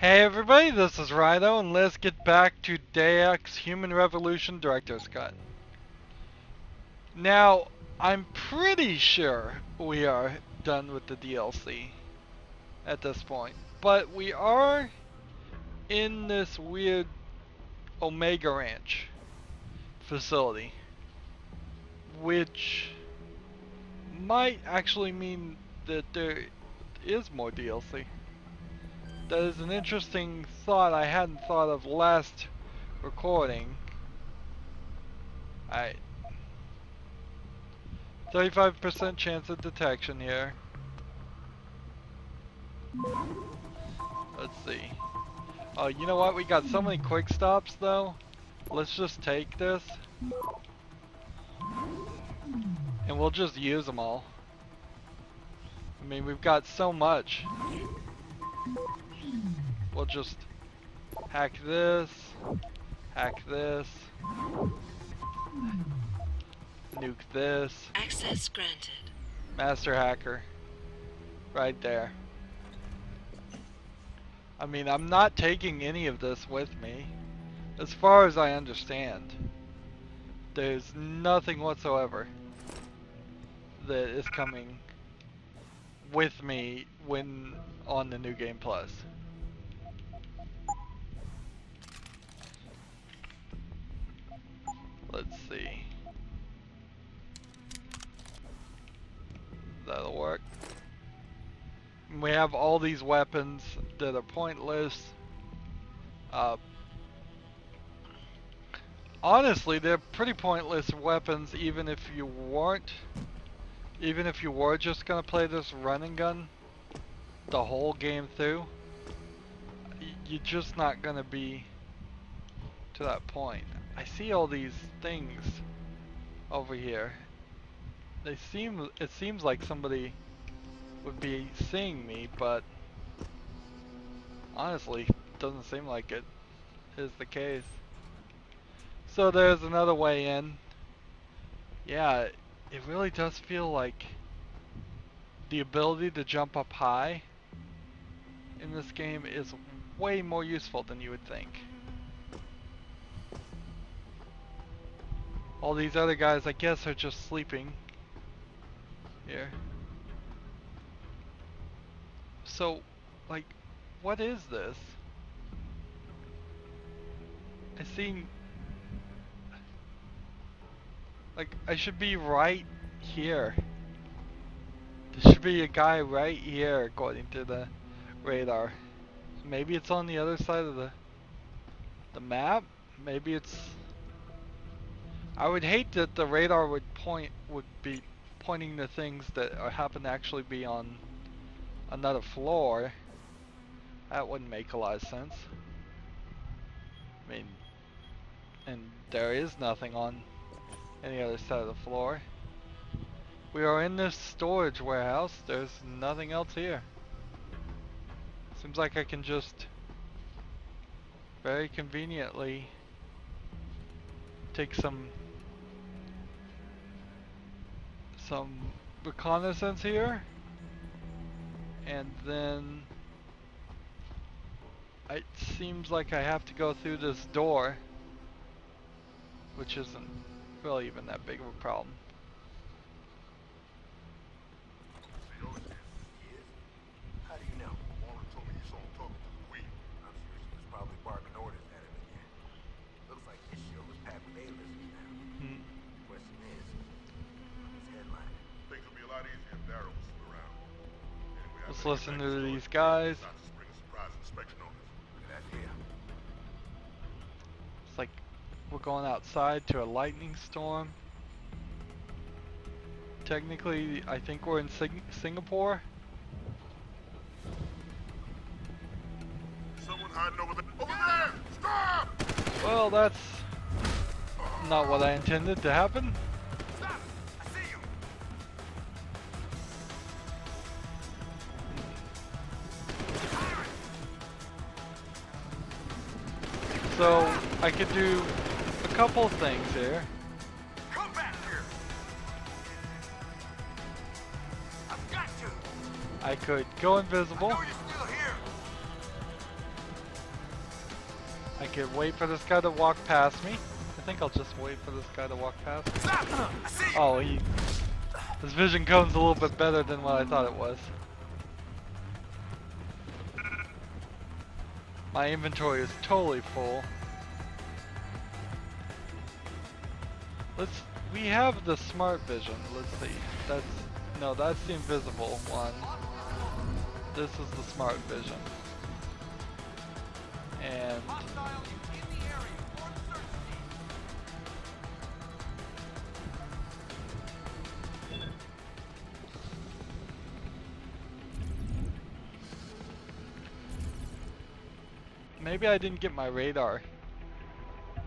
Hey everybody, this is Rydo, and let's get back to Deus Human Revolution Director's Cut. Now, I'm pretty sure we are done with the DLC at this point, but we are in this weird Omega Ranch facility, which might actually mean that there is more DLC. That is an interesting thought I hadn't thought of last recording. Alright. 35% chance of detection here. Let's see. Oh, you know what? We got so many quick stops though. Let's just take this. And we'll just use them all. I mean, we've got so much. We'll just hack this. Hack this. Nuke this. Access granted. Master hacker. Right there. I mean, I'm not taking any of this with me. As far as I understand, there's nothing whatsoever that is coming with me when on the New Game Plus. Let's see. That'll work. We have all these weapons that are pointless. Honestly, they're pretty pointless weapons even if you weren't. Even if you were just gonna play this run and gun the whole game through, you're just not gonna be to that point. I see all these things over here. It seems like somebody would be seeing me, but honestly, doesn't seem like it is the case. So there's another way in. Yeah, it really does feel like the ability to jump up high in this game is way more useful than you would think. All these other guys, I guess, are just sleeping here. So, like, what is this? I see, like, I should be right here. There should be a guy right here according to the radar. Maybe it's on the other side of the map? Maybe it's... I would hate that the radar would be pointing to things that happen to actually be on another floor. That wouldn't make a lot of sense. I mean, and there is nothing on any other side of the floor. We are in this storage warehouse. There's nothing else here. Seems like I can just very conveniently take some reconnaissance here, and then it seems like I have to go through this door, which isn't really even that big of a problem. How do you know? Warren told me you saw him talking to the Queen. I'm sure she was probably barking orders at him again. Looks like his show was packed with A-listers now. Question is, who's headlining? Things will be a lot easier if Darryl was still around. Anyway, Let's listen to these guys. Not to spring a surprise inspection on us. Good idea. It's like we're going outside to a lightning storm. Technically, I think we're in Singapore. Someone hiding over there. Over there! Stop! Well, that's not what I intended to happen. Stop! I see you! So I could do a couple of things here. Come back here! I've got you! I could go invisible. I know you're still here! I could wait for this guy to walk past me. I think I'll just wait for this guy to walk past me. Oh, his vision cone's a little bit better than what I thought it was. My inventory is totally full. We have the smart vision. Let's see. That's the invisible one. This is the smart vision. And maybe I didn't get my radar.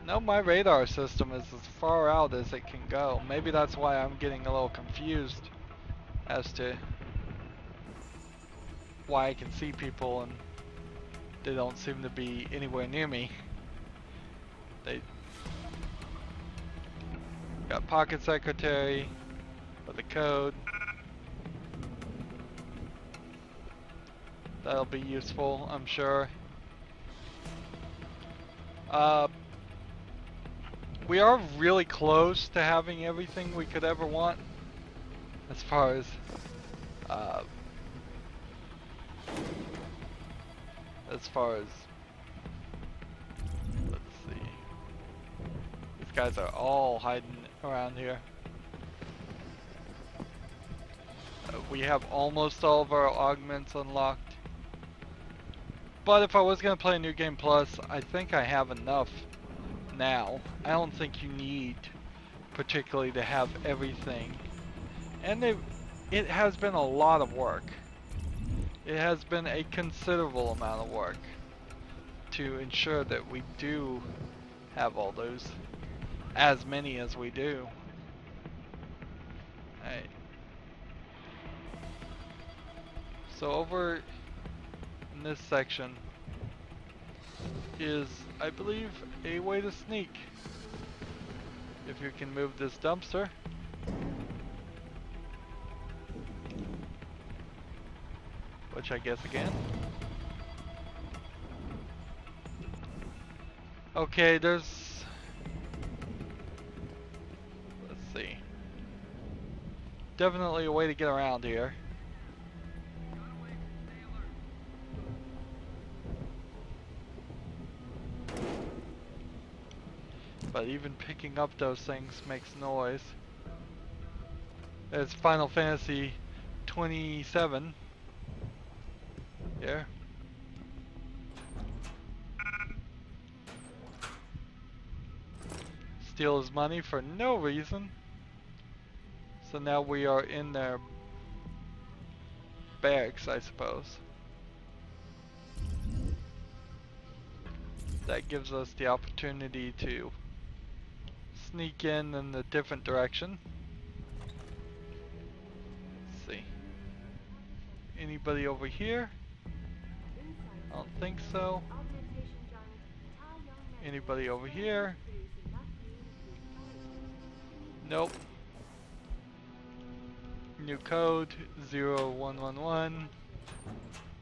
No, my radar system is as far out as it can go. Maybe that's why I'm getting a little confused as to why I can see people and they don't seem to be anywhere near me. They got pocket secretary with a code. That'll be useful, I'm sure. We are really close to having everything we could ever want as far as let's see. These guys are all hiding around here. We have almost all of our augments unlocked. But if I was going to play New Game Plus, I think I have enough now. I don't think you need particularly to have everything. And it has been a lot of work. It has been a considerable amount of work to ensure that we do have all those, as many as we do. Alright. So over in this section is, I believe, a way to sneak. If you can move this dumpster. Which I guess again. Okay, let's see. Definitely a way to get around here. But even picking up those things makes noise. There's Final Fantasy 27 here. Steal his money for no reason. So now we are in their barracks, I suppose. That gives us the opportunity to sneak in a different direction. Let's see. Anybody over here? I don't think so. Anybody over here? Nope. New code 0111.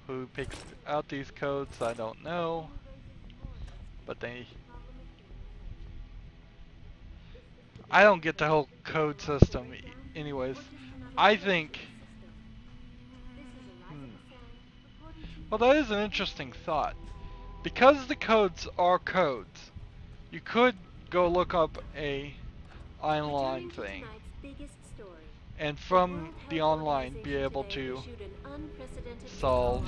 Who picks out these codes? I don't know. But I don't get the whole code system anyways. I think well, that is an interesting thought. Because the codes are codes, you could go look up a online thing and from the online be able to solve.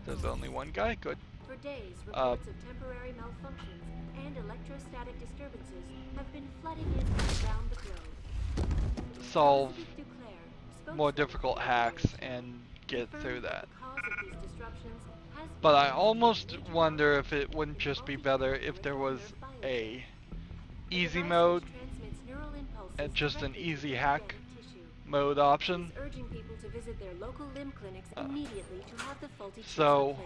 There's only one guy, good. For days, reports of temporary malfunctions and electrostatic disturbances have been flooding in from around the globe. Solve more difficult hacks and get through that. But I almost wonder if it wouldn't just be better if there was a easy mode and just an easy hack mode option. So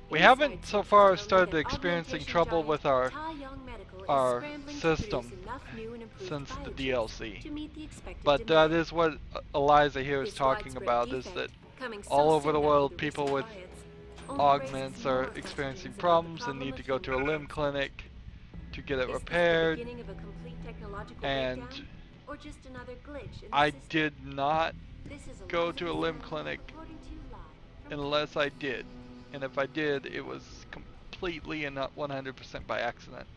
we haven't so far started experiencing trouble with our system since the DLC. But that is what Eliza here is talking about, is that all over the world people with only raises augments more are questions experiencing about the problems and problem need of to go to a human limb rights. clinic to get it Is this the repaired. beginning of a complete technological And breakdown, or just another glitch in the I system? did not This is go to a Elizabeth limb Stone clinic reporting to you live from unless I did. And if I did, it was completely and not 100% by accident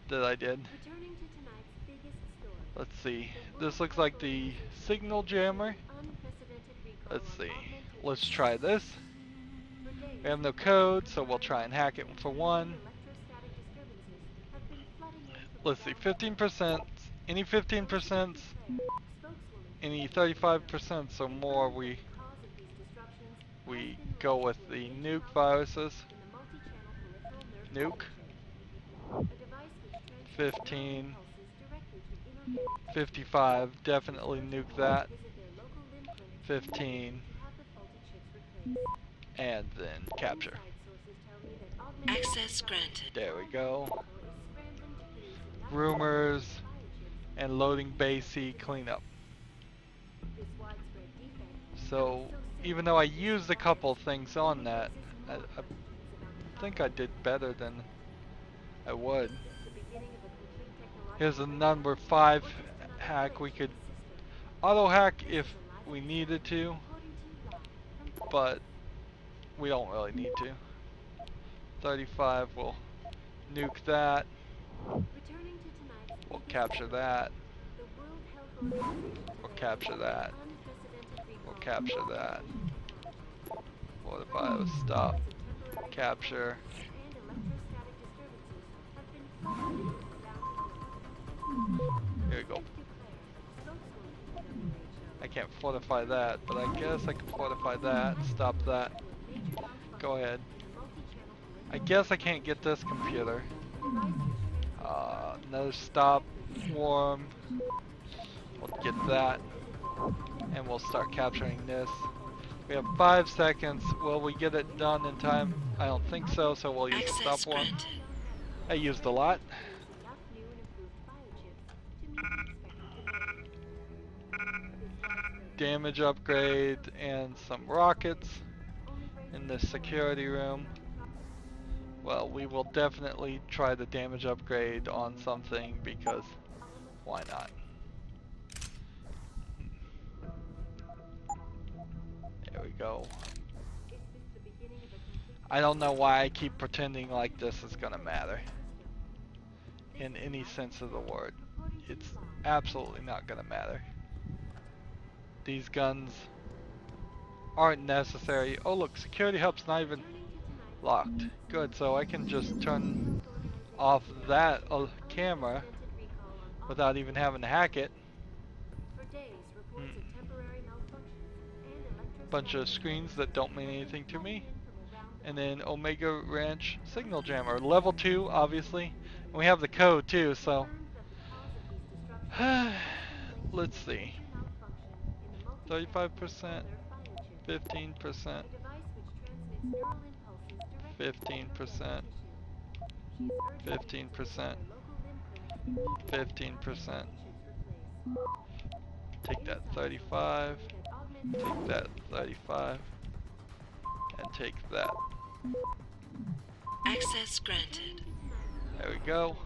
that I did. Returning to tonight's biggest story. Let's see. The This World looks Health like the Organization signal issued jammer. an unprecedented recall Let's on see. augmented Let's technology. try this. For days, We have no reports of code, so we'll temporary try and hack it malfunctions for and one. electrostatic disturbances have been flooding in from Let's see. around the 15%. Any 15%, Elizabeth Declare, spokeswoman for any the 35% or more, confirmed that we the cause of these disruptions has we been go linked with to a the major nuke malfunction viruses. in the multi-channel peripheral nerve Nuke. biochip, a device which transmits neural 15. impulses directly to inorganic tissue. 55. She's Definitely urging nuke people that. to visit their local limb clinics 15. immediately to have the faulty chips replaced. And then capture. Inside sources tell me that augmented Access granted. There we go. is scrambling to produce enough Rumors biochips and loading bay C cleanup. This widespread defect So even though I used a couple things on that, I think I did better than I would. Here's a number 5 hack. We could auto hack if we needed to, but we don't really need to. 35 will nuke that. We'll capture that. We'll capture that. We'll capture that. What if I was stop? Capture. Here we go. I can't fortify that, but I guess I can fortify that. Stop that. Go ahead. I guess I can't get this computer. Another stop swarm. We'll get that. And we'll start capturing this. We have 5 seconds. Will we get it done in time? I don't think so, so we'll use a stop swarm. I used a lot. Damage upgrade and some rockets in the security room. Well, we will definitely try the damage upgrade on something because why not? There we go. I don't know why I keep pretending like this is gonna matter in any sense of the word. It's absolutely not gonna matter. These guns aren't necessary. Oh look, security hub's not even locked. Good, so I can just turn off that camera without even having to hack it. Bunch of screens that don't mean anything to me. And then Omega Ranch signal jammer. Level 2, obviously. And we have the code too, so let's see. 35%, 15%, 15%, 15%, 15%. Take that 35, take that 35, and take that. Access granted. There we go.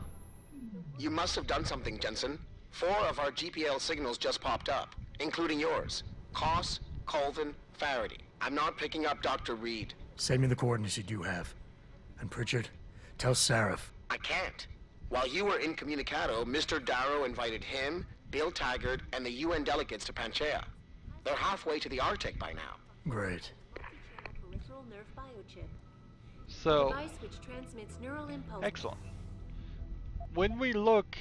You must have done something, Jensen. 4 of our GPL signals just popped up, including yours. Koss, Colvin, Faraday. I'm not picking up Dr. Reed. Send me the coordinates you do have. And Pritchard, tell Sarif. I can't. While you were incommunicado, Mr. Darrow invited him, Bill Taggart, and the UN delegates to Panchea. They're halfway to the Arctic by now. Great. So, excellent. When we look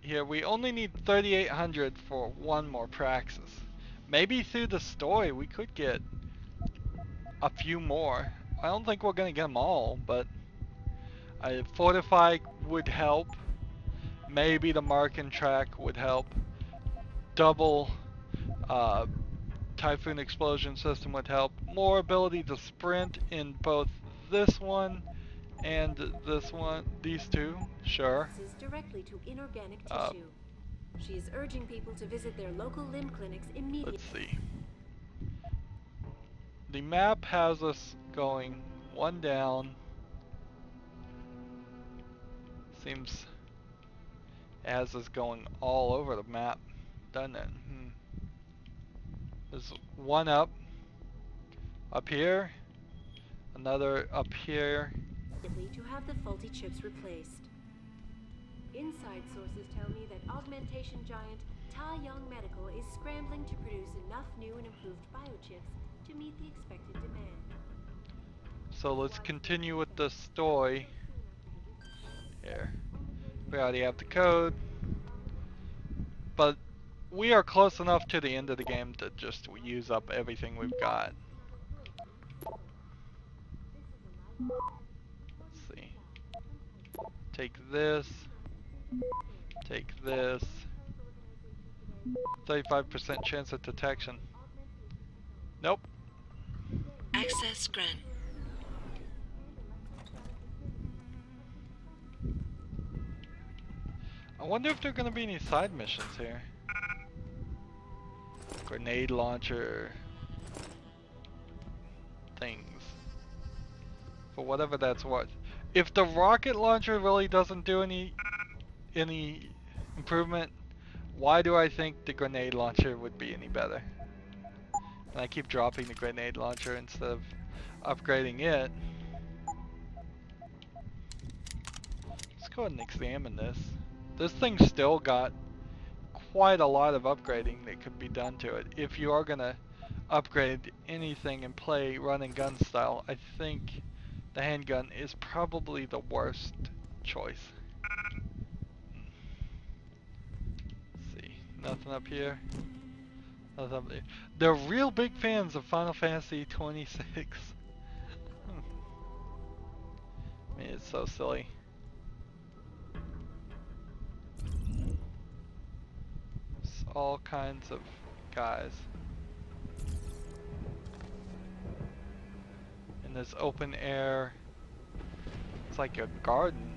here, we only need 3,800 for one more praxis. Maybe through the story we could get a few more. I don't think we're gonna get them all, but Fortify would help. Maybe the Markin track would help. Double Typhoon explosion system would help. More ability to sprint in both this one and this one. These two, sure. Directly to inorganic tissue. She is urging people to visit their local limb clinics immediately. Let's see. The map has us going one down. Seems it has us going all over the map, doesn't it? There's one up here, another up here. To have the faulty chips replaced. Inside sources tell me that augmentation giant Tai Young Medical is scrambling to produce enough new and improved biochips to meet the expected demand. So let's continue with the story. Here. We already have the code. But we are close enough to the end of the game to just use up everything we've got. Let's see. Take this. Take this. 35% chance of detection. Nope. Access granted. I wonder if there are going to be any side missions here. Grenade launcher things. For whatever that's worth. If the rocket launcher really doesn't do any improvement, why do I think the grenade launcher would be any better? And I keep dropping the grenade launcher instead of upgrading it. Let's go ahead and examine this. This thing's still got quite a lot of upgrading that could be done to it. If you are gonna upgrade anything and play run and gun style, I think the handgun is probably the worst choice. Let's see, nothing up here. Nothing up there. They're real big fans of Final Fantasy 26. I mean, it's so silly. All kinds of guys in this open air. It's like a garden.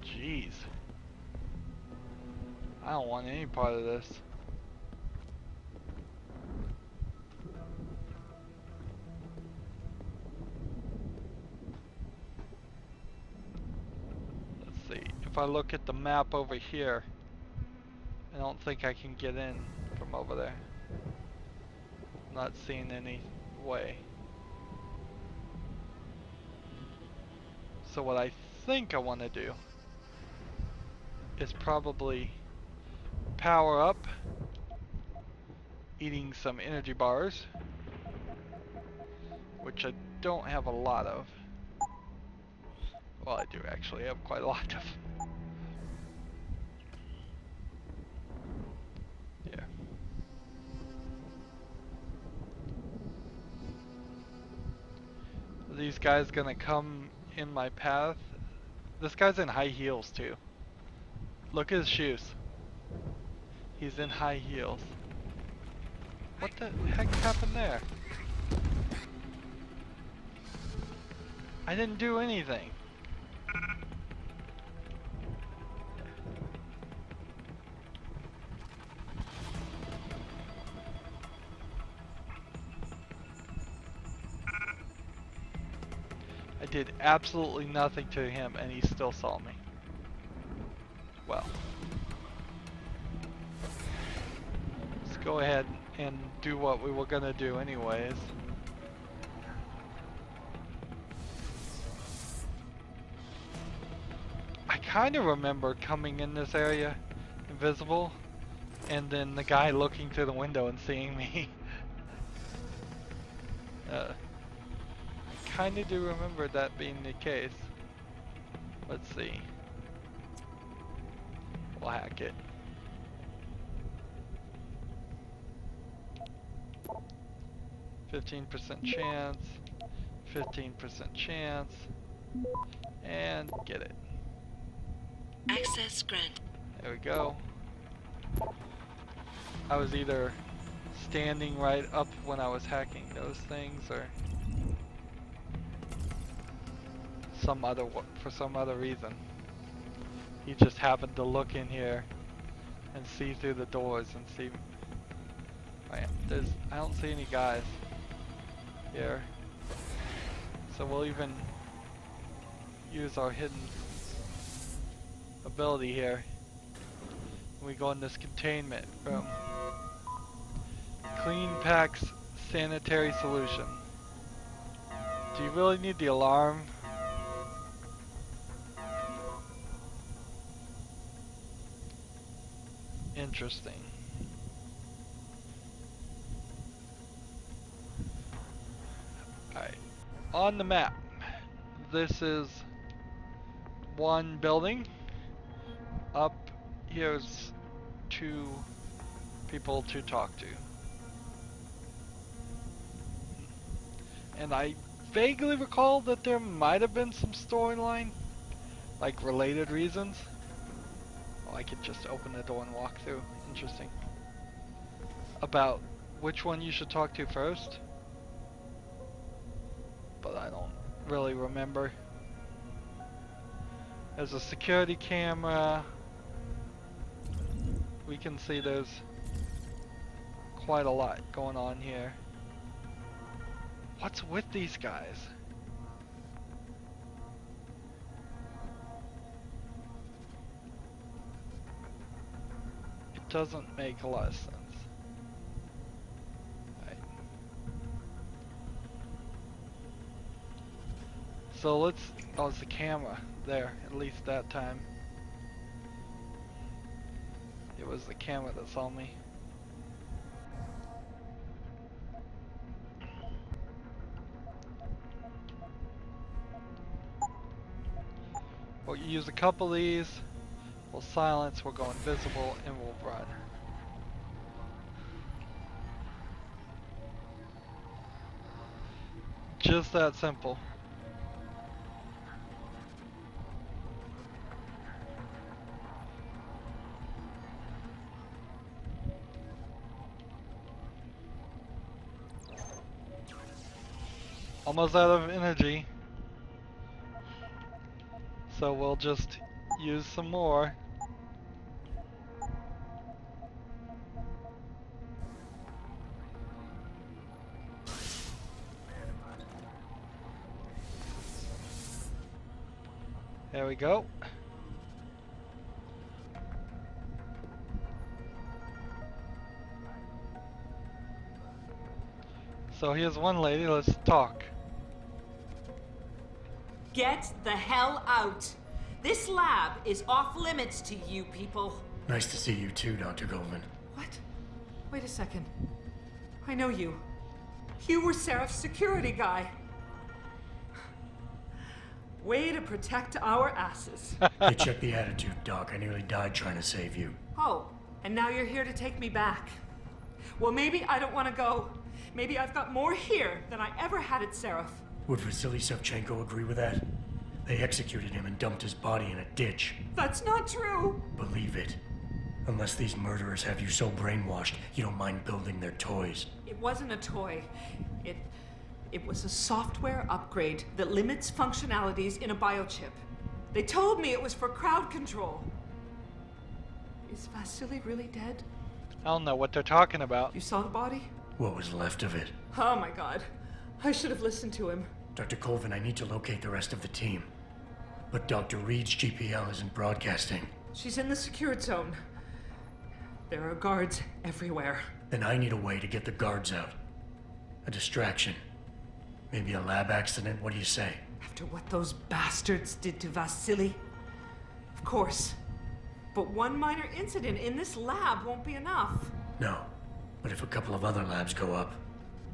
Jeez, I don't want any part of this. Let's see, if I look at the map over here, I don't think I can get in from over there. Not seeing any way. So what I think I want to do is probably power up, eating some energy bars, which I don't have a lot of. Well, I do actually have quite a lot of. Are these guys gonna come in my path? This guy's in high heels too. Look at his shoes. He's in high heels. What the heck happened there? I didn't do anything. I did absolutely nothing to him and he still saw me. Well. Let's go ahead and do what we were gonna do anyways. I kind of remember coming in this area invisible and then the guy looking through the window and seeing me. Kind of do remember that being the case. Let's see. We'll hack it. %15 chance. 15% chance. And get it. Access granted. There we go. I was either standing right up when I was hacking those things or for some other reason. He just happened to look in here and see through the doors and see. I don't see any guys here. So we'll even use our hidden ability here. We go in this containment room. Clean packs sanitary solution. Do you really need the alarm? Interesting. Alright. On the map, this is one building. Up here's 2 people to talk to. And I vaguely recall that there might have been some storyline, like related reasons. Oh, I could just open the door and walk through. Interesting. About which one you should talk to first. But I don't really remember. There's a security camera. We can see there's quite a lot going on here. What's with these guys? It doesn't make a lot of sense. Right. So let's... Oh, it's the camera there, at least that time. It was the camera that saw me. We'll use a couple of these. We'll silence, we'll go invisible, and we'll run. Just that simple. Almost out of energy. So we'll just use some more. There we go. So here's one lady, let's talk. Get the hell out! This lab is off limits to you people. Nice to see you too, Dr. Goldman. What? Wait a second. I know you. You were Seraph's security guy. Way to protect our asses. Hey, check the attitude, Doc. I nearly died trying to save you. Oh, and now you're here to take me back. Well, maybe I don't want to go. Maybe I've got more here than I ever had at Seraph. Would Vasily Savchenko agree with that? They executed him and dumped his body in a ditch. That's not true. Believe it. Unless these murderers have you so brainwashed, you don't mind building their toys. It wasn't a toy. It was a software upgrade that limits functionalities in a biochip. They told me it was for crowd control. Is Vasily really dead? I don't know what they're talking about. You saw the body? What was left of it? Oh my god. I should have listened to him. Dr. Colvin, I need to locate the rest of the team. But Dr. Reed's GPL isn't broadcasting. She's in the secured zone. There are guards everywhere. Then I need a way to get the guards out. A distraction. Maybe a lab accident, what do you say? After what those bastards did to Vasily? Of course. But one minor incident in this lab won't be enough. No. But if a couple of other labs go up,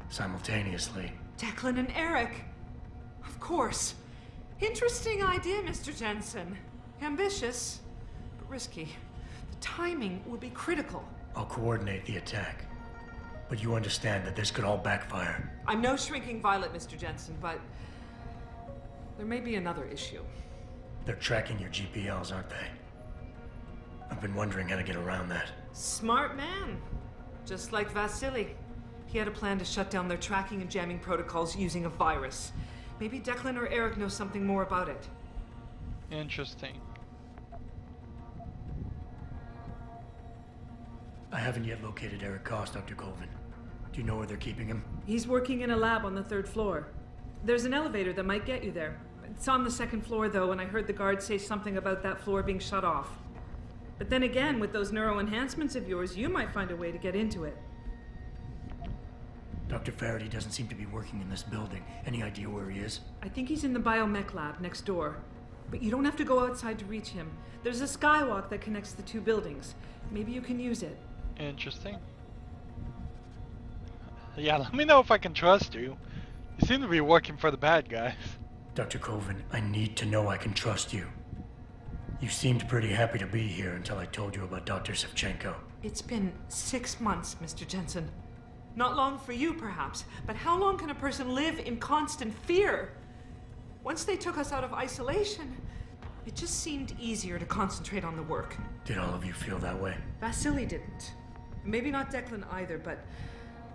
simultaneously... Declan and Eric. Of course. Interesting idea, Mr. Jensen. Ambitious, but risky. The timing will be critical. I'll coordinate the attack. But you understand that this could all backfire. I'm no shrinking violet, Mr. Jensen, but there may be another issue. They're tracking your GPLs, aren't they? I've been wondering how to get around that. Smart man. Just like Vasily. He had a plan to shut down their tracking and jamming protocols using a virus. Maybe Declan or Eric know something more about it. Interesting. I haven't yet located Eric Koss, Dr. Colvin. Do you know where they're keeping him? He's working in a lab on the 3rd floor. There's an elevator that might get you there. It's on the 2nd floor, though, and I heard the guard say something about that floor being shut off. But then again, with those neuro enhancements of yours, you might find a way to get into it. Dr. Faraday doesn't seem to be working in this building. Any idea where he is? I think he's in the biomech lab next door. But you don't have to go outside to reach him. There's a skywalk that connects the 2 buildings. Maybe you can use it. Interesting. Yeah, let me know if I can trust you. You seem to be working for the bad guys. Dr. Colvin, I need to know I can trust you. You seemed pretty happy to be here until I told you about Dr. Sevchenko. It's been 6 months, Mr. Jensen. Not long for you, perhaps, but how long can a person live in constant fear? Once they took us out of isolation, it just seemed easier to concentrate on the work. Did all of you feel that way? Vasily didn't. Maybe not Declan either, but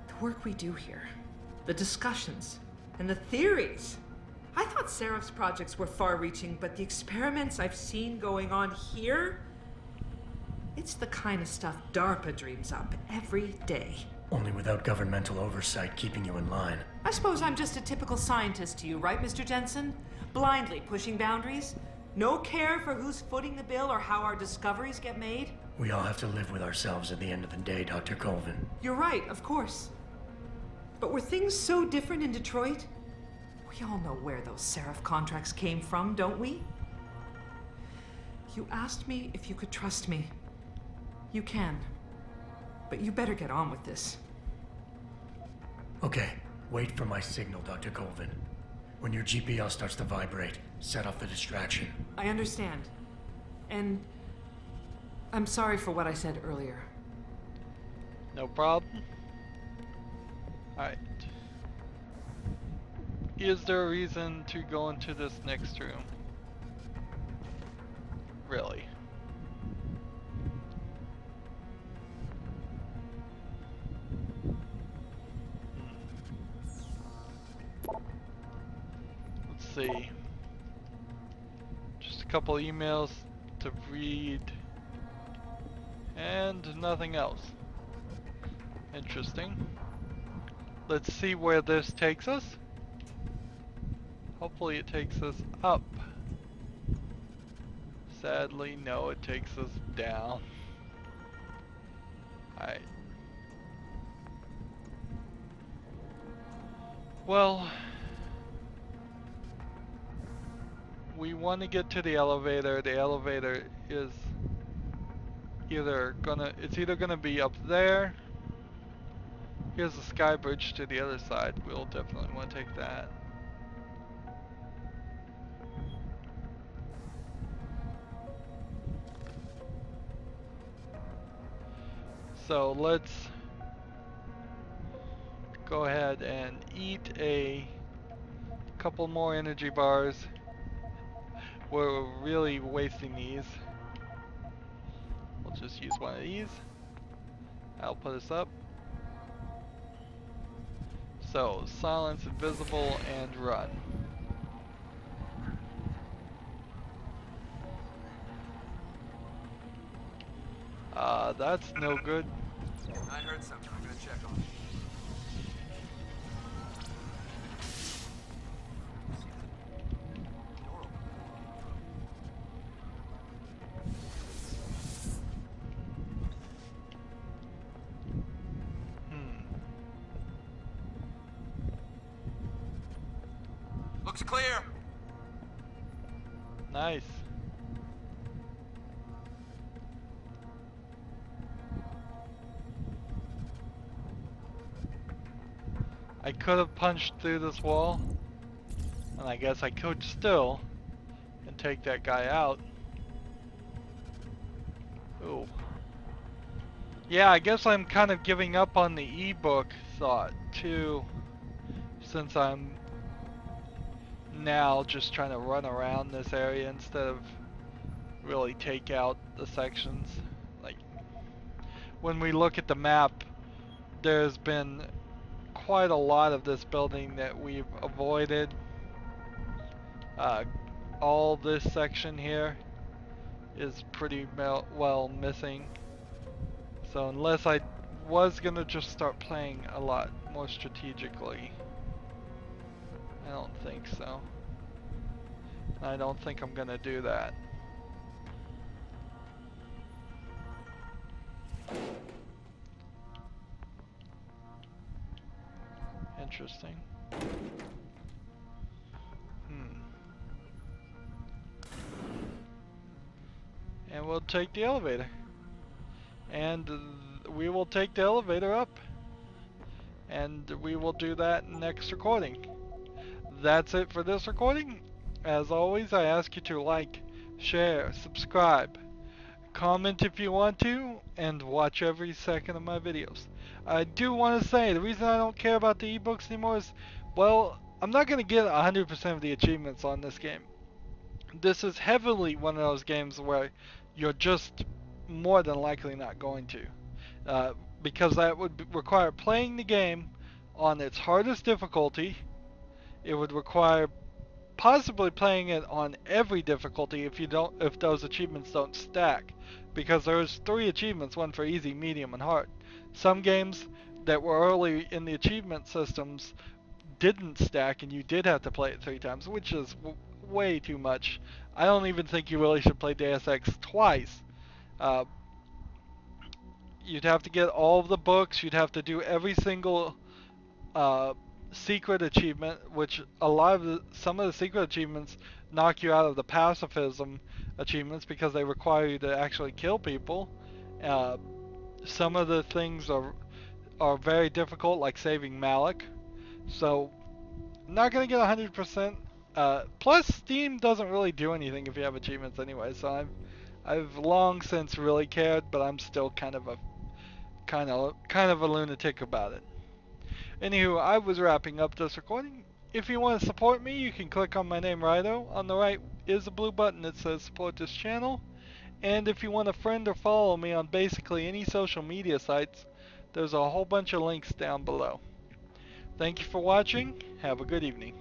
the work we do here, the discussions, and the theories. I thought Seraph's projects were far-reaching, but the experiments I've seen going on here, it's the kind of stuff DARPA dreams up every day. Only without governmental oversight keeping you in line. I suppose I'm just a typical scientist to you, right, Mr. Jensen? Blindly pushing boundaries? No care for who's footing the bill or how our discoveries get made? We all have to live with ourselves at the end of the day, Dr. Colvin. You're right, of course. But were things so different in Detroit? We all know where those Seraph contracts came from, don't we? You asked me if you could trust me. You can. But you better get on with this. Okay, wait for my signal, Dr. Colvin. When your GPL starts to vibrate, set off the distraction. I understand. And I'm sorry for what I said earlier. No problem. Alright. Is there a reason to go into this next room? Really? Let's see. Just a couple emails to read. And nothing else. Interesting. Let's see where this takes us. Hopefully it takes us up. Sadly, no, it takes us down. Alright. Well, we want to get to the elevator. The elevator is it's either gonna be up there. Here's the sky bridge to the other side. We'll definitely want to take that. So let's go ahead and eat a couple more energy bars. We're really wasting these. We'll just use one of these. That'll put us up. So, silence, invisible, and run. That's no good. I heard something. I'm gonna check on it. Looks clear. Nice. I could have punched through this wall, and I guess I could still, and take that guy out. Ooh. Yeah, I guess I'm kind of giving up on the ebook thought too, since I'm now just trying to run around this area instead of really take out the sections. Like, when we look at the map, there's been quite a lot of this building that we've avoided. All this section here is pretty well missing. So unless I was gonna just start playing a lot more strategically. I don't think so. I don't think I'm gonna do that. Interesting. And we'll take the elevator. And we will take the elevator up. And we will do that next recording. That's it for this recording. As always, I ask you to like, share, subscribe, comment if you want to, and watch every second of my videos. I do want to say, the reason I don't care about the ebooks anymore is, well, I'm not going to get 100% of the achievements on this game. This is heavily one of those games where you're just more than likely not going to. Because that would require playing the game on its hardest difficulty. It would require possibly playing it on every difficulty if those achievements don't stack, because there's 3 achievements, one for easy, medium, and hard. Some games that were early in the achievement systems didn't stack, and you did have to play it 3 times, which is way too much. I don't even think you really should play Deus Ex twice. You'd have to get all of the books, you'd have to do every single secret achievement, which some of the secret achievements knock you out of the pacifism achievements because they require you to actually kill people. Some of the things are very difficult, like saving Malik. So, not gonna get 100%. Plus, Steam doesn't really do anything if you have achievements anyway. So I've long since really cared, but I'm still kind of a lunatic about it. Anywho, I was wrapping up this recording. If you want to support me, you can click on my name, Rydo. On the right is a blue button that says support this channel. And if you want to friend or follow me on basically any social media sites, there's a whole bunch of links down below. Thank you for watching. Have a good evening.